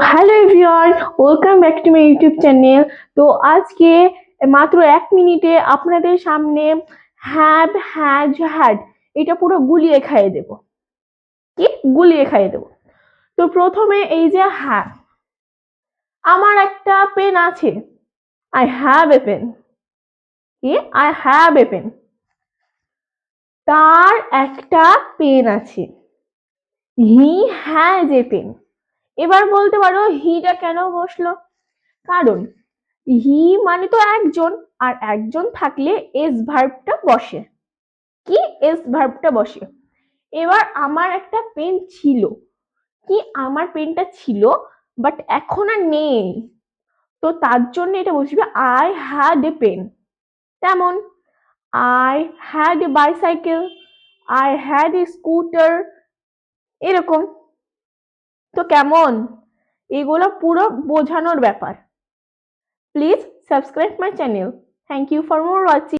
Hello everyone, welcome back to my YouTube channel. তো আজকে মাত্র 1 মিনিটে আপনাদের সামনে হ্যাভ হ্যাজ হ্যাড এটা পুরো গুলিয়ে খাইয়ে দেব। কি গুলিয়ে খাইয়ে দেব? তো প্রথমে এই যে হ্যাভ, আমার একটা পেন আছে, আই হ্যাভ এ পেন। কি আই হ্যাভ এ পেন, তার একটা পেন আছে। He has a pen. এবার বলতে পারো হিটা কেন বসলো? কারণ হি মানে তো একজন, আর একজন থাকলে এস ভার্বটা বসে। কি এস ভার্বটা বসে। এবার আমার একটা পেন ছিল, কি আমার পেনটা ছিল বাট এখন আর নেই, তো তার জন্য এটা বসবে আই হ্যাড এ পেন। তেমন I had a bicycle, I had a scooter, এরকম। তো কেমন, এগুলো পুরো বোঝানোর ব্যাপার। Please subscribe my channel. Thank you for more watching.